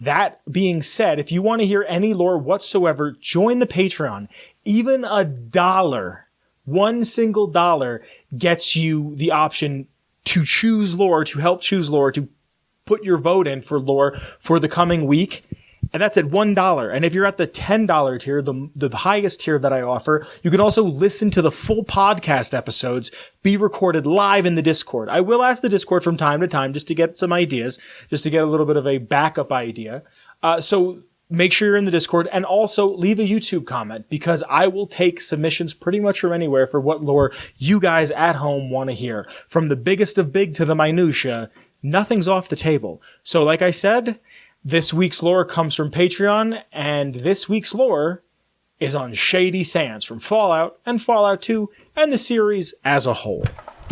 That being said, if you want to hear any lore whatsoever, join the Patreon. Even $1, one single dollar, gets you the option to choose lore, to help choose lore, to put your vote in for lore for the coming week. And that's at $1. And if you're at the $10 tier, the highest tier that I offer, you can also listen to the full podcast episodes be recorded live in the Discord. I will ask the Discord from time to time just to get some ideas, just to get a little bit of a backup idea. So make sure you're in the Discord, and also leave a YouTube comment, because I will take submissions pretty much from anywhere for what lore you guys at home want to hear. From the biggest of big to the minutia, nothing's off the table. So like I said, this week's lore comes from Patreon, and this week's lore is on Shady Sands from Fallout and Fallout 2 and the series as a whole.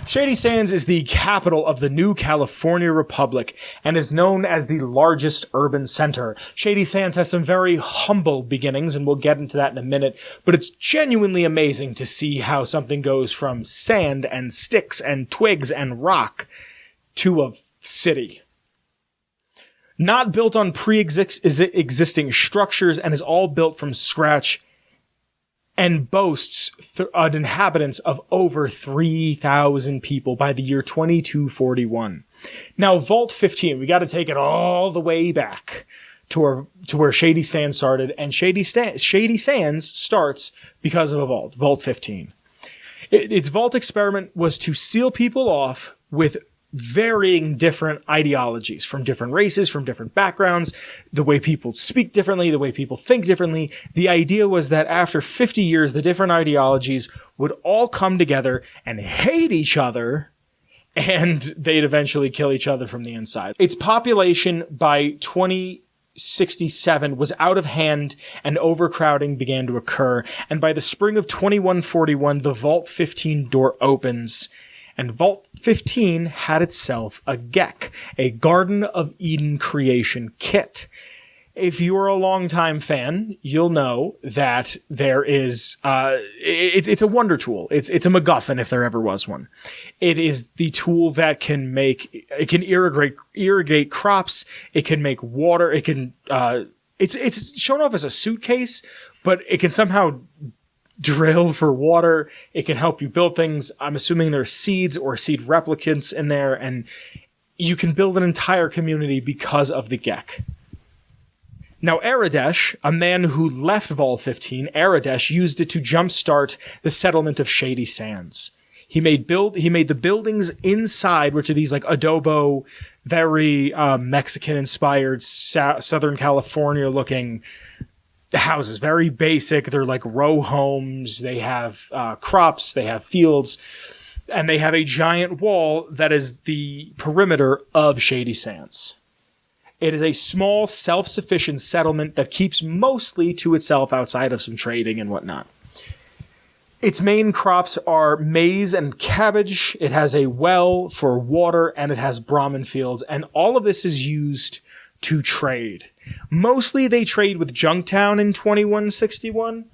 Shady Sands is the capital of the New California Republic and is known as the largest urban center. Shady Sands has some very humble beginnings, and we'll get into that in a minute, but it's genuinely amazing to see how something goes from sand and sticks and twigs and rock to a city. Not built on pre-existing structures, and is all built from scratch, and boasts an inhabitants of over 3,000 people by the year 2241. Now, Vault 15, we got to take it all the way back to where Shady Sands started, and Shady Sands starts because of a vault, Vault 15. Its vault experiment was to seal people off with varying different ideologies from different races, from different backgrounds, the way people speak differently, the way people think differently. The idea was that after 50 years, the different ideologies would all come together and hate each other, and they'd eventually kill each other from the inside. Its population by 2067 was out of hand, and overcrowding began to occur. And by the spring of 2141, the Vault 15 door opens, and Vault 15 had itself a GECK, a Garden of Eden creation kit. If you're a longtime fan, you'll know that there is, it's a wonder tool. It's a MacGuffin if there ever was one. It is the tool that can irrigate crops. It can make water. It can, it's shown off as a suitcase, but it can somehow drill for water. It can help you build things. I'm assuming there's seeds or seed replicants in there, and you can build an entire community because of the GECK. Now, Aradesh, a man who left Vault 15, Aradesh used it to jumpstart the settlement of Shady Sands. He made the buildings inside, which are these like adobo, very Mexican-inspired, Southern California-looking houses, very basic. They're like row homes. They have crops, they have fields, and they have a giant wall that is the perimeter of Shady Sands. It is a small, self-sufficient settlement that keeps mostly to itself outside of some trading and whatnot. Its main crops are maize and cabbage. It has a well for water, and it has Brahmin fields, and all of this is used to trade. Mostly they trade with Junktown in 2161,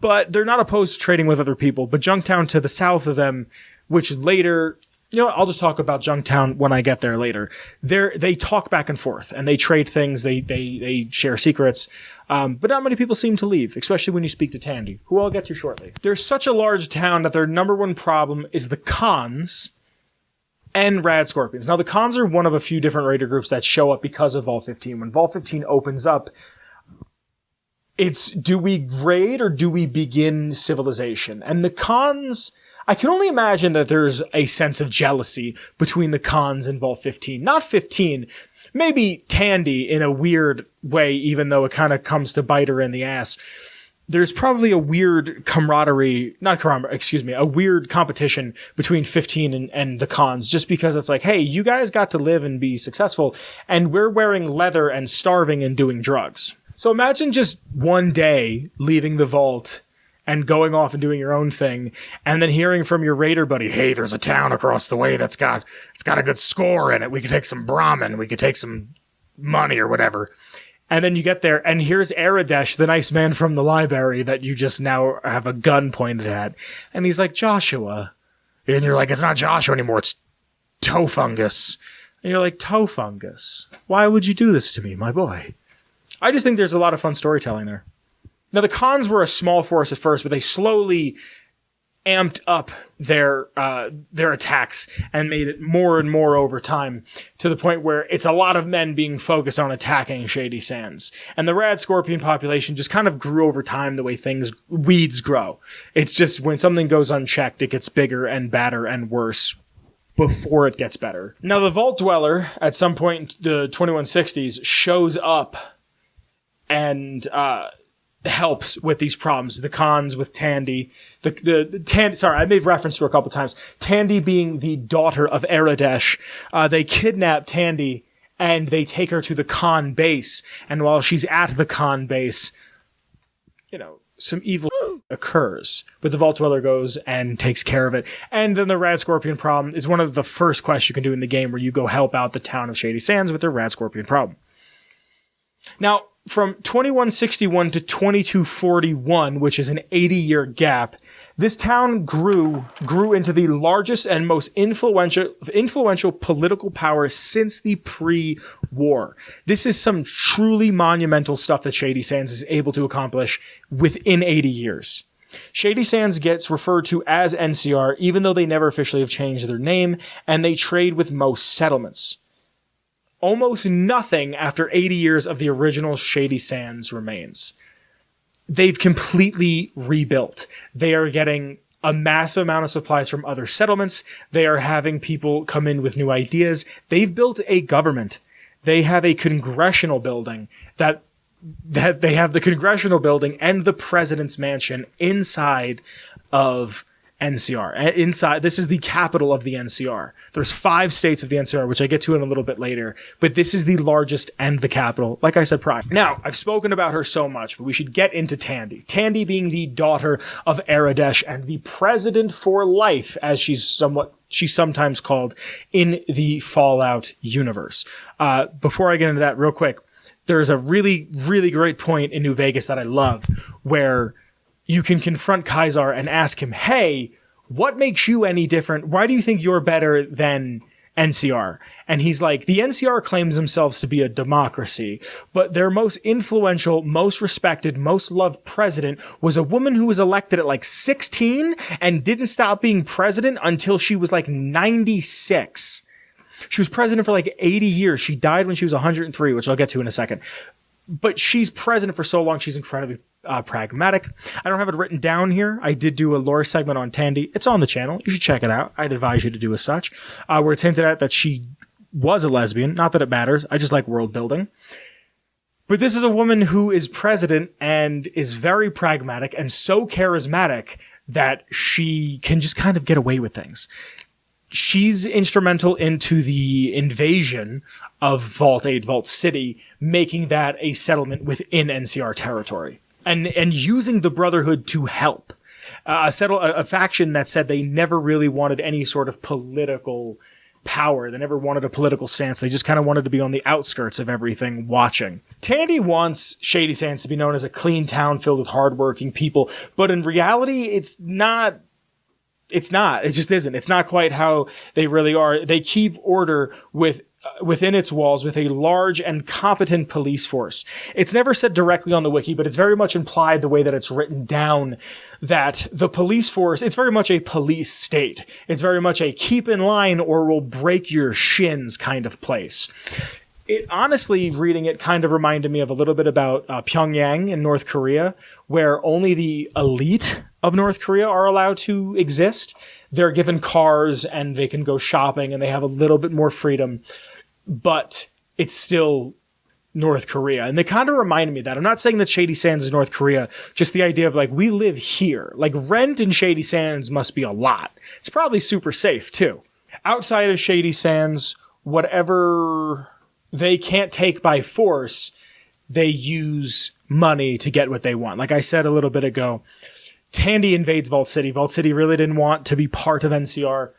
but they're not opposed to trading with other people. But Junktown to the south of them, which later, I'll just talk about Junktown when I get there later. They talk back and forth, and they trade things, they share secrets, but not many people seem to leave, especially when you speak to Tandy, who I'll get to shortly. There's such a large town that their number one problem is the Khans and Rad Scorpions. Now, the Khans are one of a few different raider groups that show up because of Vault 15. When Vault 15 opens up, it's, do we raid or do we begin civilization? And the Khans, I can only imagine that there's a sense of jealousy between the Khans and Vault 15. Not 15, maybe Tandy in a weird way, even though it kind of comes to bite her in the ass. There's probably a weird a weird competition between 15 and the Khans, just because it's like, hey, you guys got to live and be successful, and we're wearing leather and starving and doing drugs. So imagine just one day leaving the vault and going off and doing your own thing, and then hearing from your raider buddy, hey, there's a town across the way it's got a good score in it. We could take some Brahmin, we could take some money or whatever. And then you get there, and here's Aradesh, the nice man from the library that you just now have a gun pointed at. And he's like, Joshua. And you're like, it's not Joshua anymore, it's Toe Fungus. And you're like, Toe Fungus, why would you do this to me, my boy? I just think there's a lot of fun storytelling there. Now, the Khans were a small force at first, but they slowly amped up their attacks and made it more and more over time, to the point where it's a lot of men being focused on attacking Shady Sands. And the rad scorpion population just kind of grew over time the way weeds grow. It's just when something goes unchecked, it gets bigger and badder and worse before it gets better. Now, the Vault Dweller, at some point in the 2160s, shows up and helps with these problems. The Khans with Tandy. I made reference to her a couple times. Tandy being the daughter of Aradesh. They kidnap Tandy and they take her to the Khan base. And while she's at the Khan base, some evil occurs. But the Vault Dweller goes and takes care of it. And then the Rad Scorpion problem is one of the first quests you can do in the game, where you go help out the town of Shady Sands with their Rad Scorpion problem. Now, from 2161 to 2241, which is an 80-year gap, this town grew into the largest and most influential political power since the pre-war. This is some truly monumental stuff that Shady Sands is able to accomplish within 80 years. Shady Sands gets referred to as NCR, even though they never officially have changed their name, and they trade with most settlements. Almost nothing after 80 years of the original Shady Sands remains. They've completely rebuilt. They are getting a massive amount of supplies from other settlements. They are having people come in with new ideas. They've built a government. They have a congressional building that they have the congressional building and the president's mansion inside of NCR. This is the capital of the NCR. There's 5 states of the NCR, which I get to in a little bit later, but this is the largest and the capital, like I said prior. Now, I've spoken about her so much, but we should get into Tandy. Tandy being the daughter of Aradesh and the president for life, as she's sometimes called in the Fallout universe. Before I get into that real quick, there's a really, really great point in New Vegas that I love, where you can confront Kaisar and ask him, hey, what makes you any different? Why do you think you're better than NCR? And he's like, the NCR claims themselves to be a democracy, but their most influential, most respected, most loved president was a woman who was elected at like 16 and didn't stop being president until she was like 96. She was president for like 80 years. She died when she was 103, which I'll get to in a second. But she's president for so long, she's incredibly pragmatic. I don't have it written down here. I did do a lore segment on Tandy. It's on the channel. You should check it out. I'd advise you to do as such. Where it's hinted at that she was a lesbian. Not that it matters. I just like world building. But this is a woman who is president and is very pragmatic and so charismatic that she can just kind of get away with things. She's instrumental into the invasion of Vault 8, Vault City, making that a settlement within NCR territory. And using the Brotherhood to help. A faction that said they never really wanted any sort of political power. They never wanted a political stance. They just kind of wanted to be on the outskirts of everything, watching. Tandy wants Shady Sands to be known as a clean town filled with hardworking people, but in reality, it's not. It just isn't. It's not quite how they really are. They keep order within its walls with a large and competent police force. It's never said directly on the wiki, but it's very much implied the way that it's written down, that the police force, it's very much a police state. It's very much a keep in line or we'll break your shins kind of place. It honestly, reading it, kind of reminded me of a little bit about Pyongyang in North Korea, where only the elite of North Korea are allowed to exist. They're given cars and they can go shopping and they have a little bit more freedom, but it's still North Korea. And they kind of reminded me of that. I'm not saying that Shady Sands is North Korea, just the idea of like, we live here. Like, rent in Shady Sands must be a lot. It's probably super safe too. Outside of Shady Sands, whatever they can't take by force, they use money to get what they want. Like I said a little bit ago, Tandy invades Vault City. Vault City really didn't want to be part of NCR.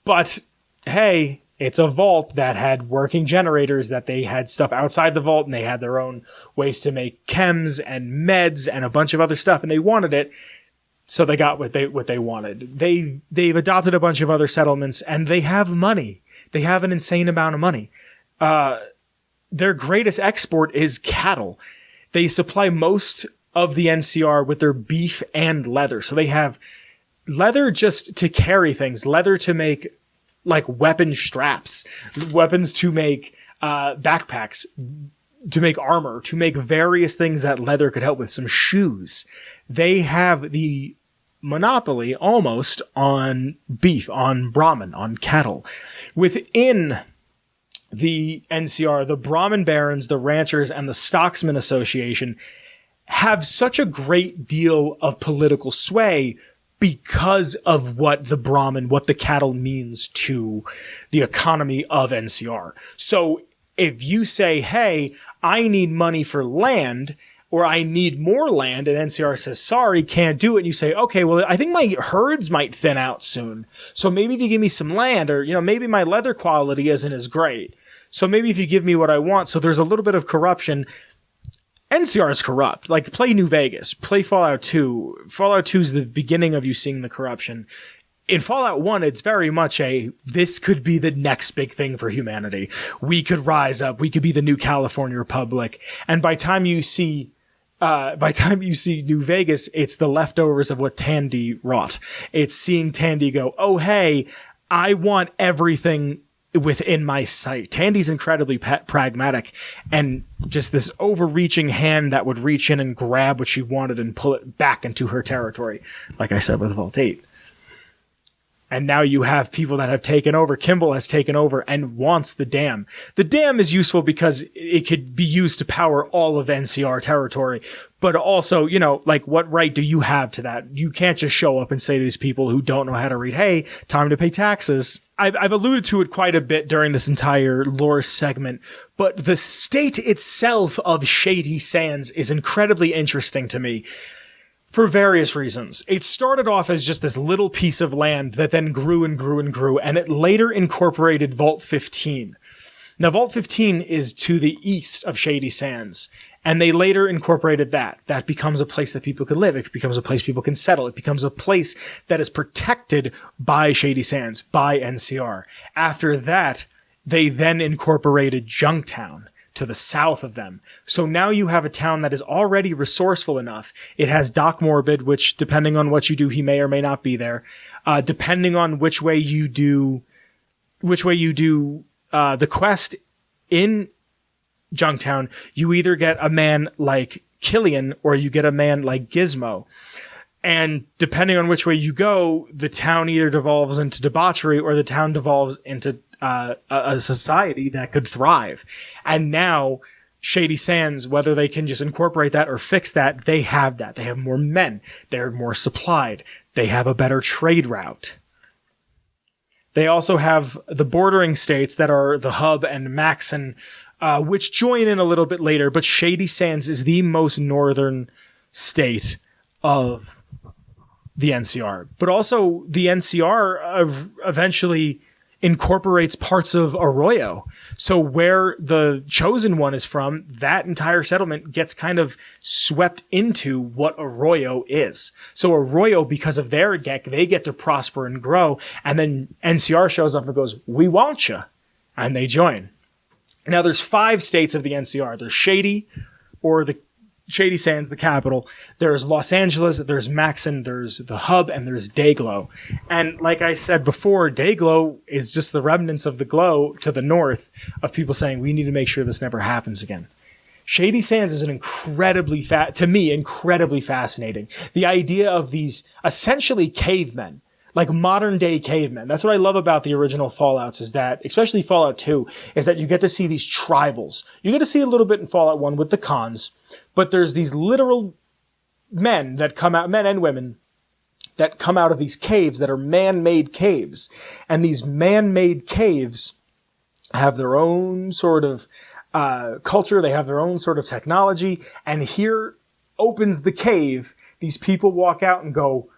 But hey, it's a vault that had working generators, that they had stuff outside the vault, and they had their own ways to make chems and meds and a bunch of other stuff, and they wanted it. So they got what they wanted. They've adopted a bunch of other settlements, and they have money. They have an insane amount of money. their greatest export is cattle. They supply most of the NCR with their beef and leather. So they have leather just to carry things, leather to make like weapon straps, weapons to make backpacks, to make armor, to make various things that leather could help with, some shoes. They have the monopoly almost on beef, on Brahmin, on cattle. Within the NCR, the Brahmin barons, the ranchers, and the Stocksmen Association have such a great deal of political sway because of what the Brahmin, what the cattle means to the economy of NCR. So if you say, hey, I need money for land, or I need more land, and NCR says, sorry, can't do it, and you say, okay, well, I think my herds might thin out soon, so maybe if you give me some land, or, maybe my leather quality isn't as great, so maybe if you give me what I want, so there's a little bit of corruption. NCR is corrupt. Like, play New Vegas, play Fallout 2. Fallout 2 is the beginning of you seeing the corruption. In Fallout 1, it's very much this could be the next big thing for humanity. We could rise up. We could be the new California Republic. And by the time you see New Vegas, it's the leftovers of what Tandy wrought. It's seeing Tandy go, oh, hey, I want everything within my sight. Tandy's incredibly pragmatic, and just this overreaching hand that would reach in and grab what she wanted and pull it back into her territory, like I said with Vault 8. And now you have people that have taken over. Kimball has taken over and wants the dam. The dam is useful because it could be used to power all of NCR territory. But also, what right do you have to that? You can't just show up and say to these people who don't know how to read, hey, time to pay taxes. I've alluded to it quite a bit during this entire lore segment, but the state itself of Shady Sands is incredibly interesting to me. For various reasons. It started off as just this little piece of land that then grew and grew and grew, and it later incorporated Vault 15. Now, Vault 15 is to the east of Shady Sands, and they later incorporated that. That becomes a place that people can live. It becomes a place people can settle. It becomes a place that is protected by Shady Sands, by NCR. After that, they then incorporated Junktown to the south of them. So now you have a town that is already resourceful enough. It has Doc Morbid, which, depending on what you do, he may or may not be there. Depending on which way you do the quest in Junktown, you either get a man like Killian or you get a man like Gizmo. And depending on which way you go, the town either devolves into debauchery or the town devolves into a society that could thrive. And now Shady Sands, whether they can just incorporate that or fix that, they have that. They have more men. They're more supplied. They have a better trade route. They also have the bordering states that are the Hub and Maxon, which join in a little bit later, but Shady Sands is the most northern state of the NCR. But also the NCR eventually incorporates parts of Arroyo. So where the Chosen One is from, that entire settlement gets kind of swept into what Arroyo is. So Arroyo, because of their GEC, they get to prosper and grow. And then NCR shows up and goes, we want you. And they join. Now there's 5 states of the NCR. There's Shady, or the Shady Sands, the capital. There's Los Angeles, there's Maxon, there's the Hub, and there's Dayglow. And like I said before, Dayglow is just the remnants of the glow to the north of people saying, we need to make sure this never happens again. Shady Sands is an incredibly fascinating. The idea of these essentially cavemen, like modern day cavemen. That's what I love about the original Fallouts, is that, especially Fallout 2, is that you get to see these tribals. You get to see a little bit in Fallout 1 with the cons, but there's these literal men that come out, men and women, that come out of these caves that are man-made caves. And these man-made caves have their own sort of culture. They have their own sort of technology. And here opens the cave. These people walk out and go,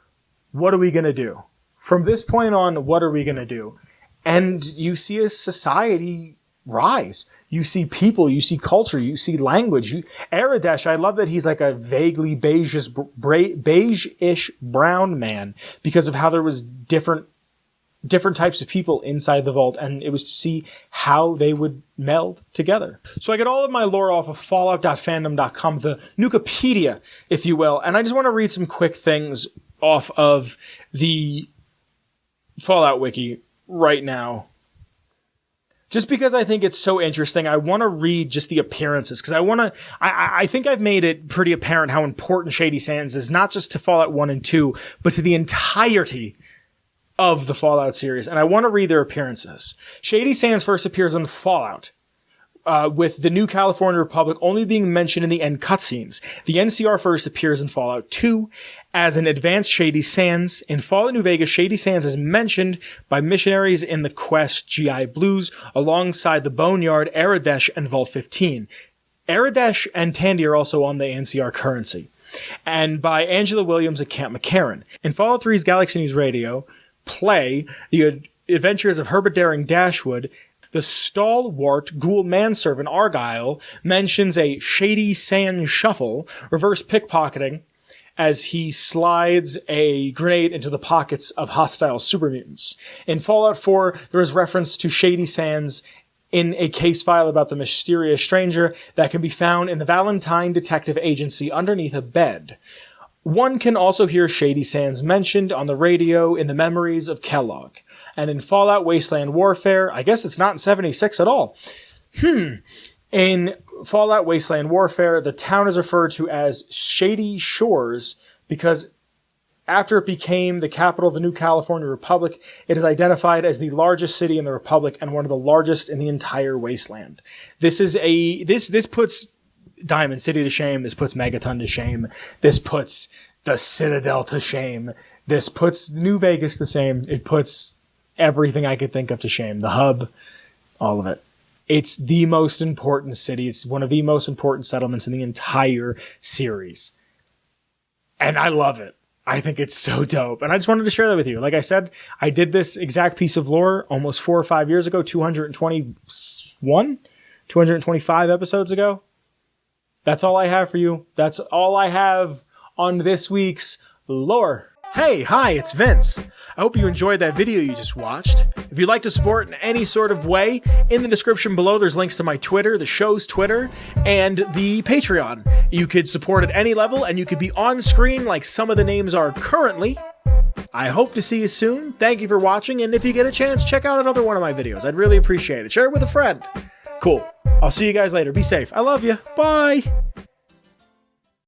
what are we going to do? From this point on, what are we going to do? And you see a society rise. You see people, you see culture, you see language. Aradesh, I love that he's like a vaguely beige-ish brown man because of how there was different different types of people inside the vault, and it was to see how they would meld together. So I get all of my lore off of fallout.fandom.com, the Nukipedia, if you will, and I just want to read some quick things off of the Fallout Wiki right now. Just because I think it's so interesting, I want to read just the appearances, because I think I've made it pretty apparent how important Shady Sands is, not just to Fallout 1 and 2, but to the entirety of the Fallout series, and I want to read their appearances. Shady Sands first appears in Fallout, with the New California Republic only being mentioned in the end cutscenes. The NCR first appears in Fallout 2 as an advanced Shady Sands. In Fallout New Vegas, Shady Sands is mentioned by missionaries in the quest GI Blues alongside the Boneyard, Aradesh, and Vault 15. Aradesh and Tandy are also on the NCR currency. And by Angela Williams at Camp McCarran. In Fallout 3's Galaxy News Radio, play the adventures of Herbert Daring Dashwood. The stalwart ghoul manservant Argyle mentions a Shady Sand shuffle, reverse pickpocketing, as he slides a grenade into the pockets of hostile super mutants. In Fallout 4, there is reference to Shady Sands in a case file about the mysterious stranger that can be found in the Valentine Detective Agency underneath a bed. One can also hear Shady Sands mentioned on the radio in the Memories of Kellogg. And in Fallout Wasteland Warfare, I guess it's not in 76 at all. In Fallout Wasteland Warfare, the town is referred to as Shady Shores because after it became the capital of the New California Republic, it is identified as the largest city in the Republic and one of the largest in the entire wasteland. This puts Diamond City to shame. This puts Megaton to shame. This puts the Citadel to shame. This puts New Vegas to shame. It puts everything I could think of to shame. The hub, all of it. It's the most important city. It's one of the most important settlements in the entire series. And I love it. I think it's so dope. And I just wanted to share that with you. Like I said, I did this exact piece of lore almost 4 or 5 years ago, 225 episodes ago. That's all I have for you. That's all I have on this week's lore. Hey, hi, it's Vince. I hope you enjoyed that video you just watched. If you'd like to support in any sort of way, in the description below there's links to my Twitter, the show's Twitter, and the Patreon. You could support at any level, and you could be on screen like some of the names are currently. I hope to see you soon. Thank you for watching, and if you get a chance, check out another one of my videos. I'd really appreciate it. Share it with a friend. Cool. I'll see you guys later. Be safe. I love you. Bye.